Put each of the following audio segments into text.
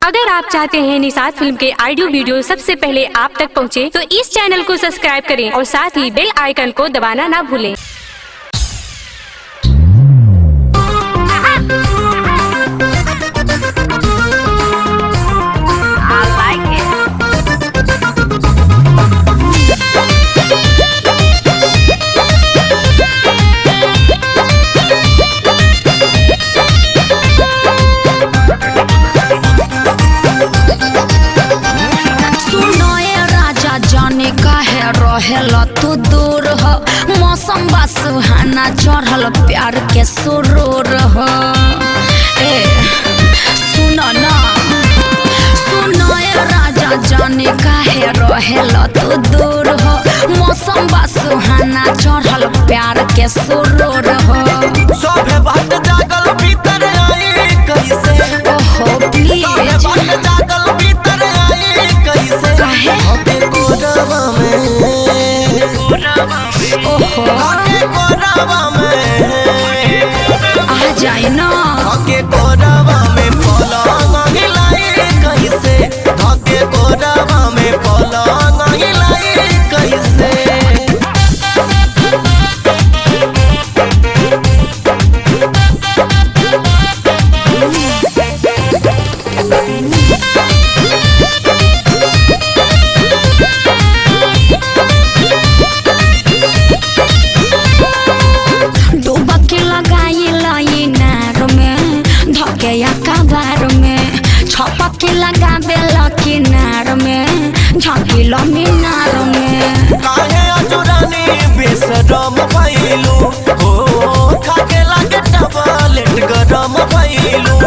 अगर आप चाहते हैं निषाद फिल्म के ऑडियो वीडियो सबसे पहले आप तक पहुंचे, तो इस चैनल को सब्सक्राइब करें और साथ ही बेल आइकन को दबाना ना भूलें। रहेला तू दूर हो, मौसम बा सुहाना, चढ़ल प्यार के सुरूर हो। ए सुनो ना, सुनो ए राजा जाने काहे रहेला तू दूर हो, मौसम बा सुहाना, चढ़ल प्यार के सुरूर हो। सोभे बात जागल भीतर आई कैसे, ओहो प्लीज सोभे बात जागल भीतर आई कैसे, काहे होके कोरवा में, ओहो होके कोरवा में आ जाए ना, होके कोरवा में पलंग हिलाई कैसे, होके कोरवा में पलंग हिलाई कैसे। लगावे किनार में, झाँकिलो मीनार में। काहे अजुरानी बेशरम भइलू, हो खाके लागे टबलेट गरम भइलू।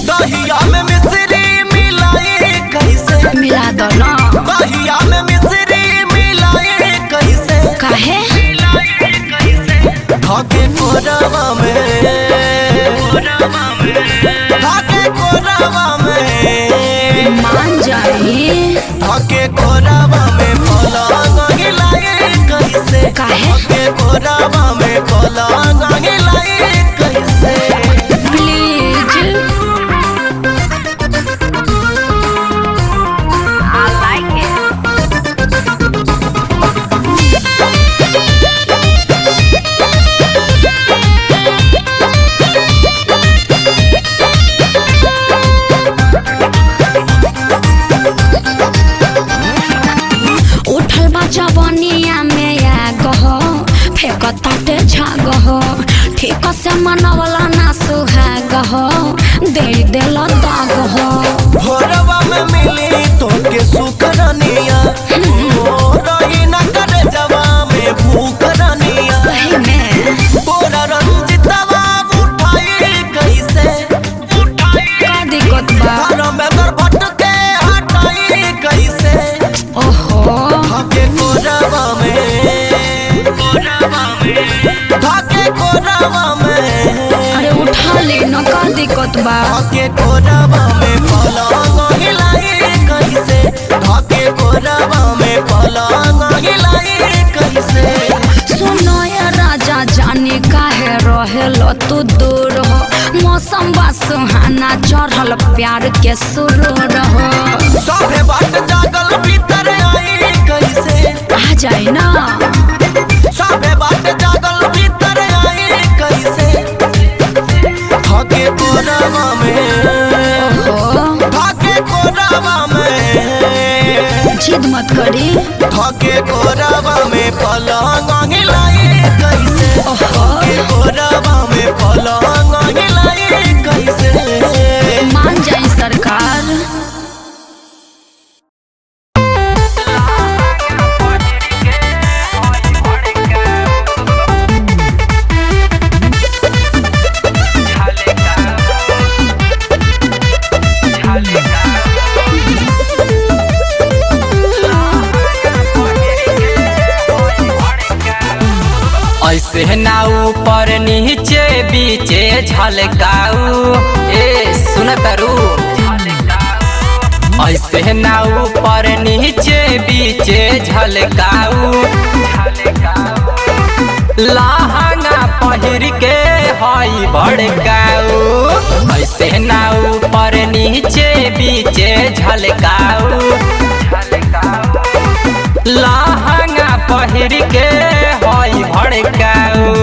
दहिया में मिश्री मिलाई कैसे, मिला दो ना, दहिया में मिश्री मिलाई कैसे, काहे खाके कोरवा में, खाके कोरवा में मान जाई, खाके कोरवा में पलंग हिलाई कैसे, काहे खाके कोरवा में पलंग हिलाई कैसे। प्लीज जवनिया में आग हो, फेंकताटे झाग हो, ठीक से मनवला ना सुहाग हो, दे देल दाग हो। भोरवा में मिली तोके सुकरनिया, ओ रही ना करे जवा में भूकरनिया। सही में तोरा रंजितवा उठाई कैसे, का दिक्कत बा, घर में बरबट के हटाई कैसे। ओहो खाके कोरवा में, खाके कोरवा में, अरे उठा ले न, का दिक्कत बा, खाके कोरवा में पलंग हिलाई कैसे, खाके कोरवा में पलंग हिलाई कैसे। सुनो ये राजा जाने काहे रहेलो तू दूर हो, मौसम बा सुहाना, चढ़ल प्यार के सुरूर हो। सोभे बात जागल भीतर आई कैसे, आ जाए ना, सोभे बात जागल भीतर आई कैसे, खाके कोरवा में, ओहो खाके कोरवा में, जिद मत करी, खाके कोरवा में पलंग हिलाई कैसे, खाके कोरवा में पलंग हिलाई कैसे। मान जाए सरकार। ऐसे ना ऊपर नीचे बीचे झलकाऊ, ए सुन तरू, ऐसे ना ऊपर नीचे बीचे झलकाऊ, लहंगा पहिर के हई बड़काऊ, ऐसे ना ऊपर नीचे बीचे झलकाऊ लहंगा पहिर के हई भड़काऊ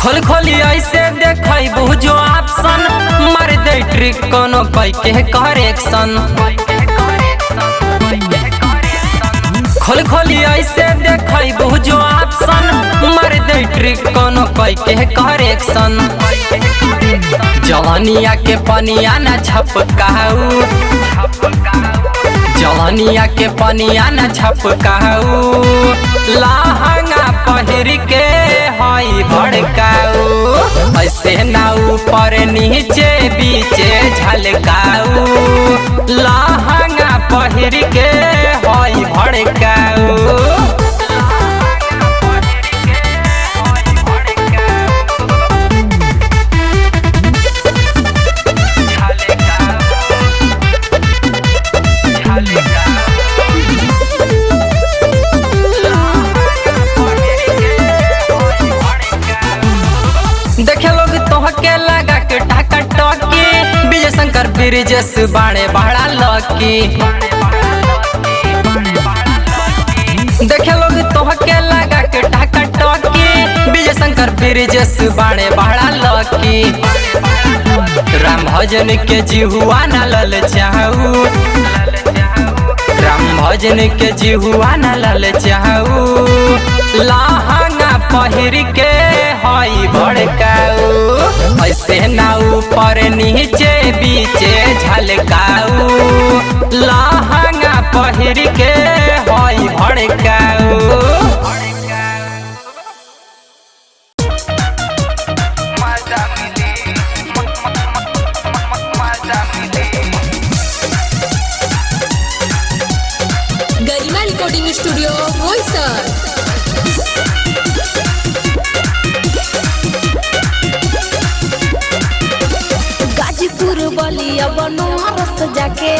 खोल खोली ऐसे देखई बुझो ऑप्शन मार दे ट्रिक कोनो कई के करेक्शन खोल खोली ऐसे देखई बुझो ऑप्शन मार दे ट्रिक कोनो कई के करेक्शन जवानिया के पनिया ना छपकाऊ जवानिया के पनिया न छपकाऊ लहंगा पहिर के हई भड़काऊ ऐसे ना ऊपर नीचे बीचे झलकाऊ लहंगा पहिर के हई भड़काऊ देखे लोग तोहके लगा के टाका टॉकी विजय शंकर ब्रिजेश बाणे बड़ा लकी देखे लोग तोहके लगा के टाका टॉकी विजय शंकर ब्रिजेश बाणे बड़ा लकी राम भजन के जिहुआ न लल चाहू राम भजन के जिहुआ न लल चाहू लहंगा पहिर के हई भड़काऊ ऐसे ना ऊपर नीचे बीचे झलकाऊ लहंगा पहिर के हई भड़काऊ गरिमा रिकॉर्डिंग स्टूडियो बोईसर गाजीपुर बलिया बनारस जाके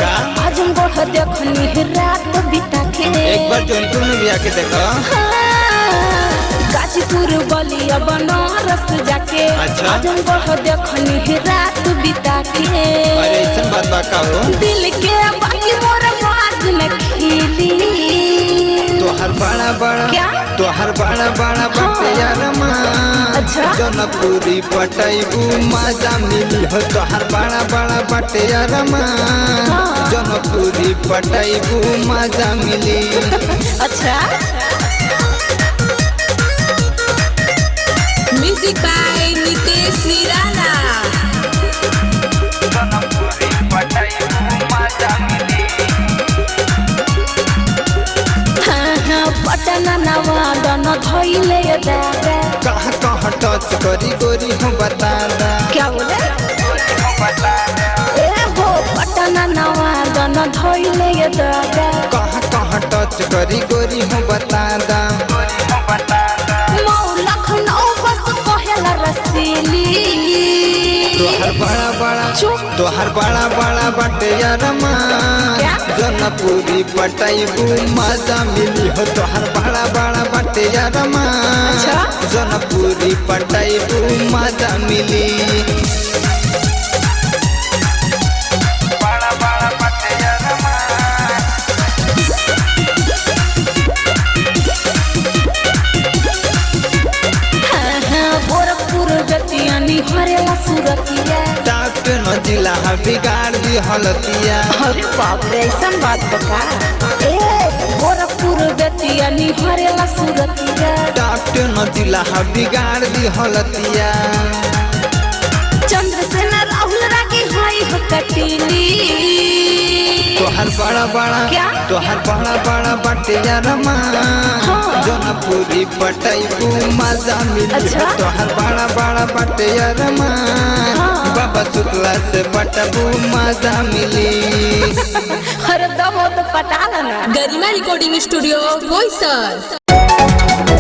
आजमगढ़ देखनी रात बिता के एक बार जौनपुर में भी आके देखो गाजीपुर बलिया बनारस जाके अच्छा। आजमगढ़ देखनी रात बिता के अरे ऐसा बात बा का हो दिल के बाकी मोर बात में खिली तोहर बड़ा बड़ा क्या? तोहर बड़ा बड़ा बाटे यार माँ अच्छा। जनपुरी पटैबू मजा मिली हो तोहर बड़ा बड़ा बाटे यार माँ जनपुरी पटैबू मजा मिली अच्छा म्यूजिक बाय नितेश निराला पटना नवादन धइले दादा कहाँ कहाँ टच करी गोरी हो बता दा क्या बोले ए हो पटना नवादन धइले दादा कहाँ कहाँ टच करी गोरी हो बता दा मौ लखनऊ बस कहेला रसीली तोहर बड़ा बड़ा चुप। तोहर बड़ा बड़ा बाटे यार माँ क्या? जनपुरी पटैबू मजा मिली हो तोहर बड़ा बड़ा बाटे यार माँ अच्छा। जनपुरी पटैबू मजा मिली गोरखपुर जतियानी हरेला सुरतिया डॉक्टर न जिला बिगाड़ दी हलतिया अरे बाप रे ऐसन बात बता ए गोरखपुर जतियानी हरेला सुरतिया डॉक्टर न जिला बिगाड़ दी हलतिया चंद्रसेना राहुल रागी हाई हो कटीली तोहर बड़ा बड़ा क्या? तोहर बड़ा बड़ा बाटे यार माँ हाँ। जनपुरी पटैबू मजा मिली अच्छा। तोहर बड़ा बड़ा बाटे यार माँ हाँ। बाबा शुक्ला से पटबू मजा मिली हर दम हो तो पटा लेना गरिमा रिकॉर्डिंग स्टूडियो बोईसर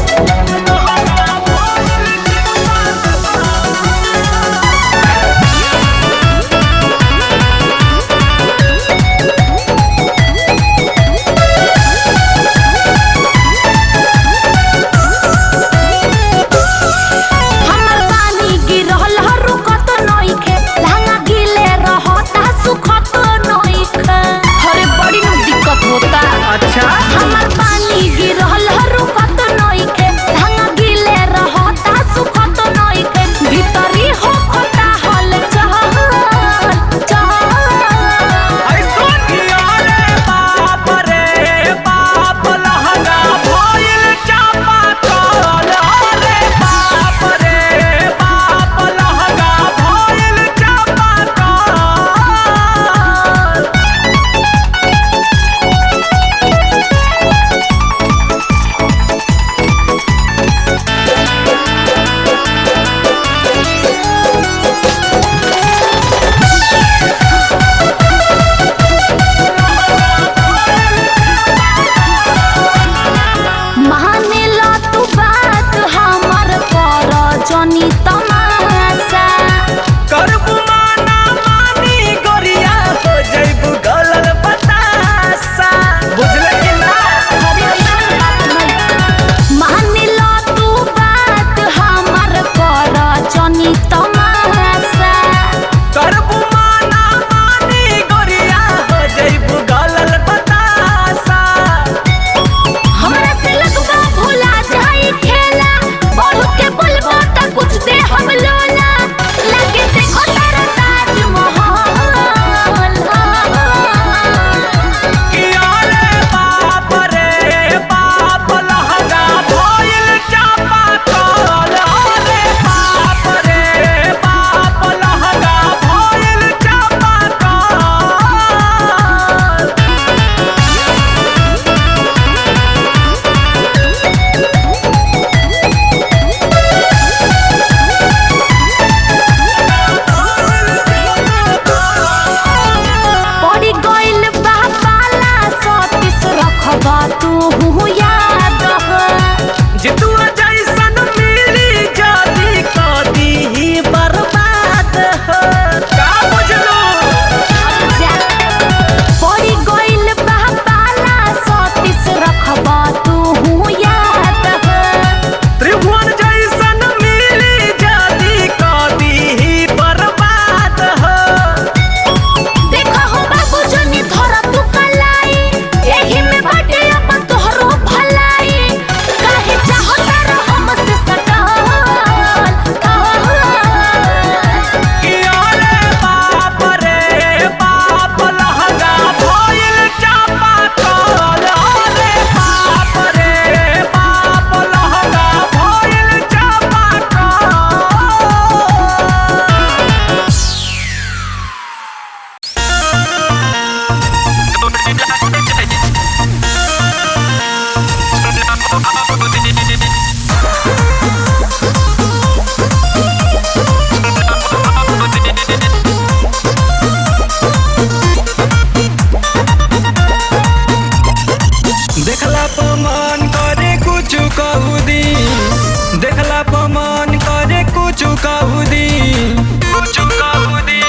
कुछ कहू दी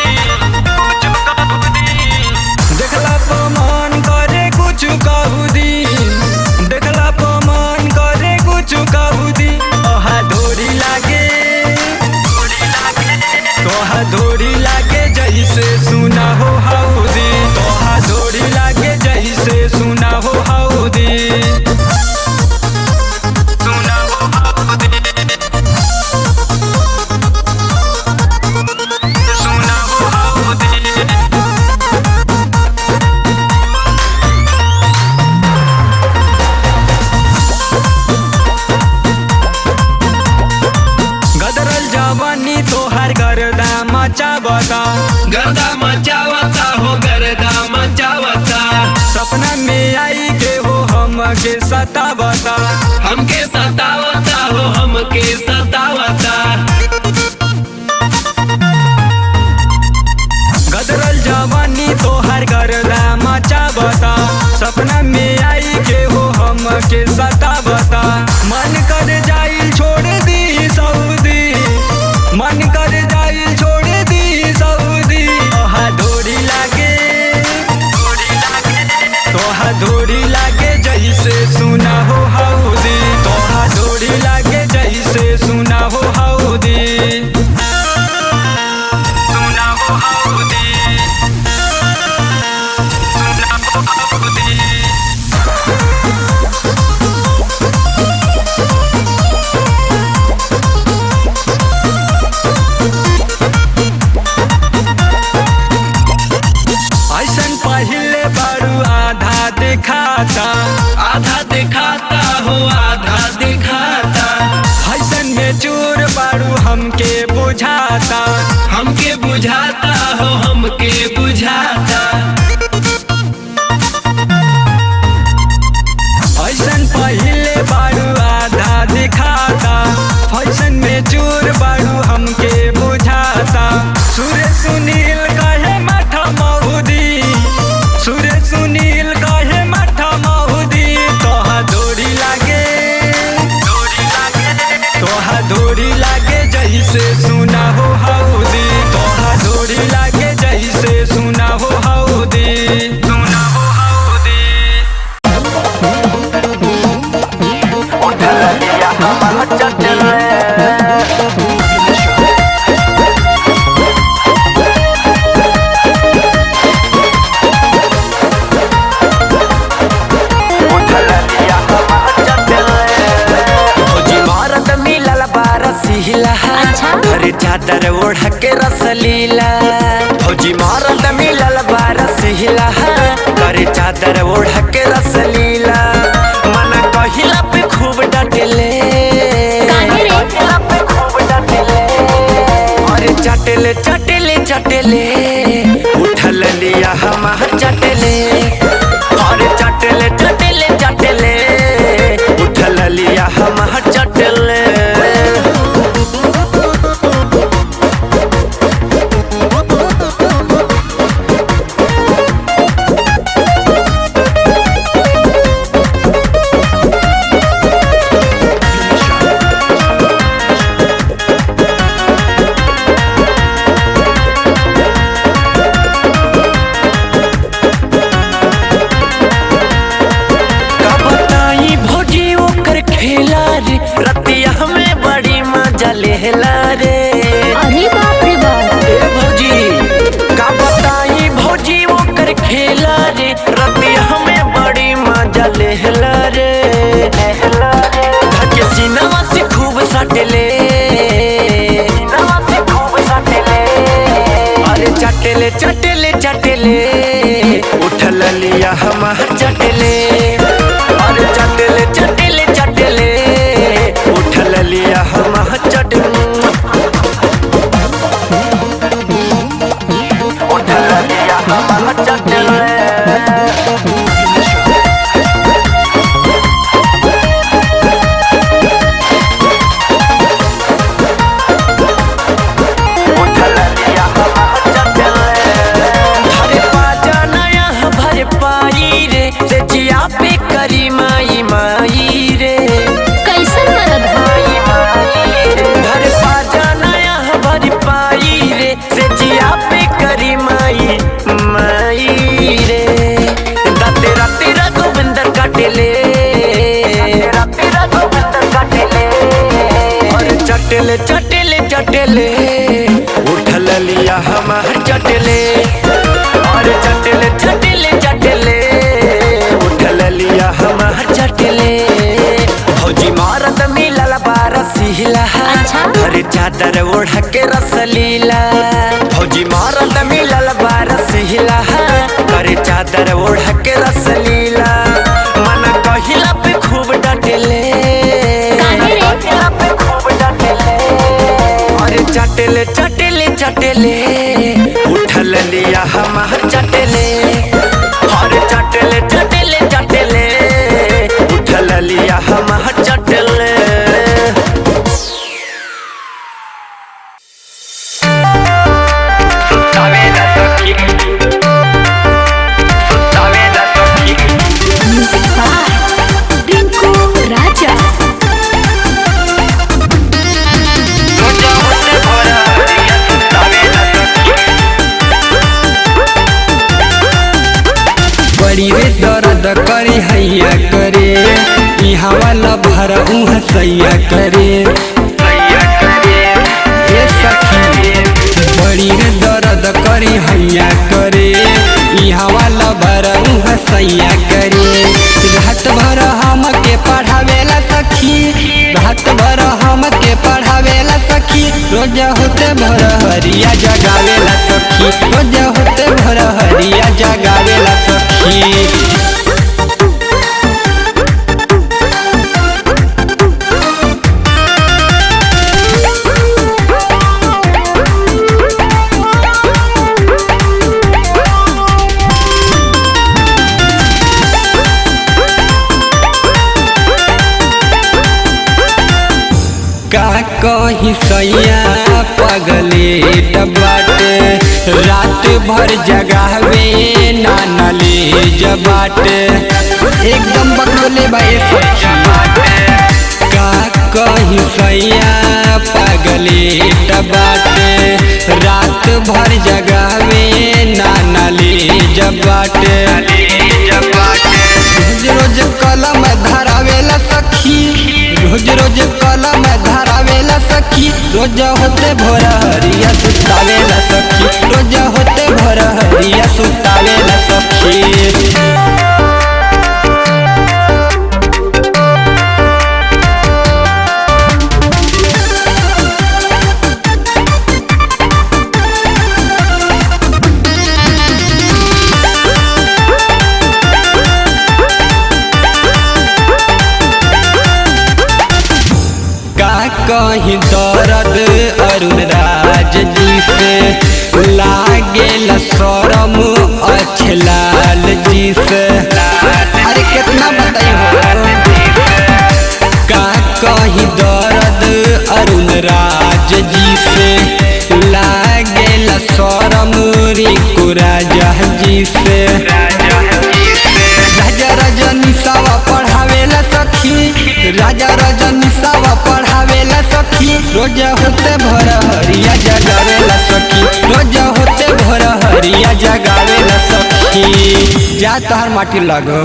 देखला पमान करे कुछ कहू दी देखला पमान करे कुछ कहू दी तोहा डोरी लागे तोहा डोरी लागे जैसे सुना हो हाउदी तोहा डोरी लागे जैसे सुना हो हाउदी सुना हो हाउदी सुना हो हाउदी गदरल जवानी तोहार गर्दा मचावता गर्दा मचावता हो गर्दा मचावता सपना में आई के हो हमके सतावता हमके सतावता हो हमके सतावता गदरल जवानी तोहार गर्दा मचावता सपना में आई के हो हमके सतावता मन कर जाइल छोड़ दी सऊदी मन कर जाइल छोड़ दी सऊदी तोहा डोरी लागे तोहा डोरी लागे जैसे सुना हो हाउदी तोहा डोरी लागे जैसे सुना हो हाउदी सुना हो हाउदी सुना हो हाउदी ऐसन पहले बारू आधा दिखाता आधा दिखाता हो आधा दिखाता ऐसन में चोर बारू हमके बुझाता हमके बुझाता हो हमके बुझाता ऐसन पहले बारू आधा दिखाता फैशन में चोर बारू हमके बुझाता सूर्य सुनील कहे माथा महुदी सूर्य सुनील कहे माथा महुदी तोहा डोरी लागे तोहा डोरी लागे जैसे सुना हो हाउदी तोहा डोरी लागे जैसे सुना हो हाउदी सुना हो हाउदी फौजी मारत मिलल बारसीला घरे चादर ओढ़ के रसलीला फौजी मारत मिलल बारसीला घरे चादर ओढ़ के रसलीला मन कहिला पे खूब डटले कहिला पे खूब डटले अरे चटले चटले चटले उठल लिया हमार चटले अरे चटले चटले चटले उठल लिया हमार चटले रतिया में बड़ी मजा लेला रे अरे बाप रे बाप ए भौजी का बताई भौजी वो कर खेला रे रतिया में बड़ी मजा लेला रे धके सीनावा से खूब सटले सीनावा से खूब सटले अरे चटले चटले चटले उठल लिया हमार चटले अरे चटले चटले चटले उठल लिया हमार चटले उठल लिया हमार चटले से चटले चटले चटले उठल लिया हमार चटले और चटले चटले चटले उठल लिया हमार चटले भौजी मारत मिलल बारसीला अरे चादर ओढ़ के रसलीला भौजी मारत मिलल बारसीला अरे चादर ओढ़ के रसलीला मन कहिला पे खूब डटले अरे चटले चटले चटले उठल लिया हमार चटले अरे चटले चटले चटले उठल लिया हमार चटले म्यूजिक बाय रिंकू राजा। बड़ी रे दर्द करी हैया करे यहाँ वाला भर सैया करे ये सखी बड़ी रे दर्द करी हैया करे यहाँ वाला भर सैया करे रात भर हम के पढ़ावेला सखी रात भर हम के पढ़ावेला सखी रोज होते भर हरिया जगावेला सखी रोज होते भर हरिया जगावेला सखी। का कही सैया पगलेट बाटे रात भर जगावे नानले जबाटे एकदम बकलोले बाए का कही सैया पगलेट बाटे रात भर जगावे नानले जबाटे रोज रोज कलम धरावेला सखी रोज रोज कलम धरावेला सखी रोज होते भोर हरिया सुतावेला सखी रोज होते भोर हरिया सुतावेला सखी। कहीं दर्द अरुण राज जी से लागेला शरम अछलाल जी से अरे कितना बताई का कहीं दर्द अरुण राज जी से लागेला शरम रिंकू राजा जी से राजा रजनीशवा पढ़ावेला सखी राजा रजनीशवा पढ़ावेला सखी रोज होते भोर हरिया जगावेला सखी रोज होते भोर हरिया जगावेला सखी। जा तोहर माटी लगो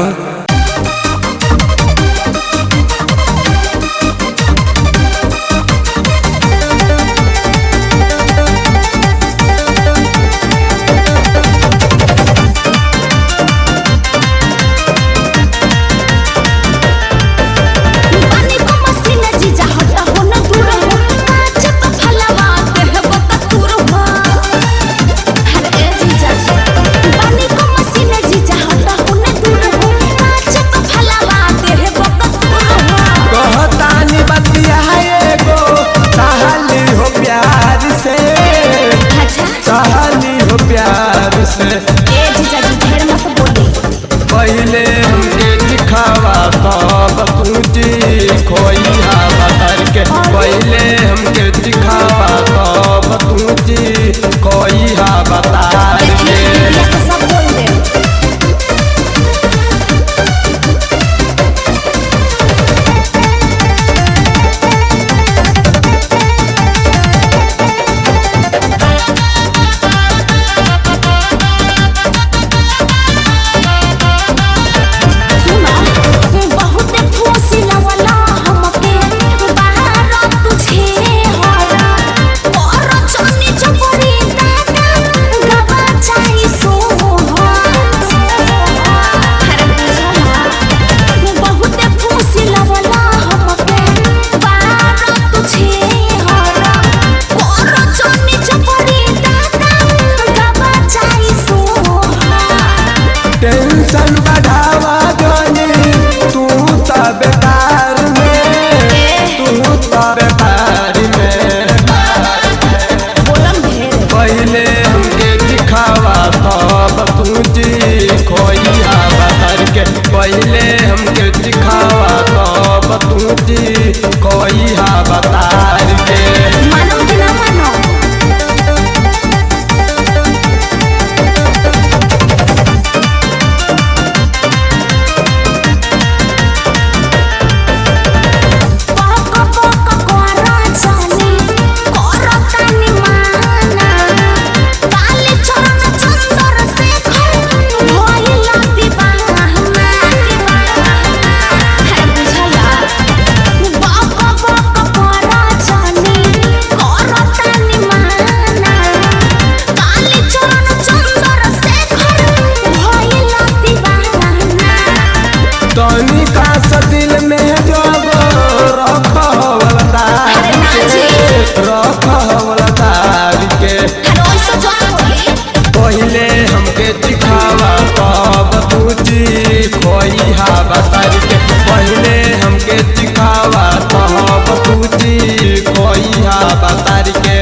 पहले हमके दिखावा तब तुझी खोइहा बतर के पहले हमके दिखावा तब तुझी खोइहा बता के बहुत फूसी लवला हमके बाहर तुझे हो टेंशन बढ़ावा जानी तू तो बेकार में तू तो बेकार में पहले हमके दिखावा तब तू जी खोइया बतर के पहले हमके दिखावा तब तू जी खोइया बतर के मानो कि ना मानो दिल में जब रखवलदार के पहले हमके दिखावा तब तुझी खोइहा बतर के पहले हमके दिखावा तब तुझी खोइहा बतर के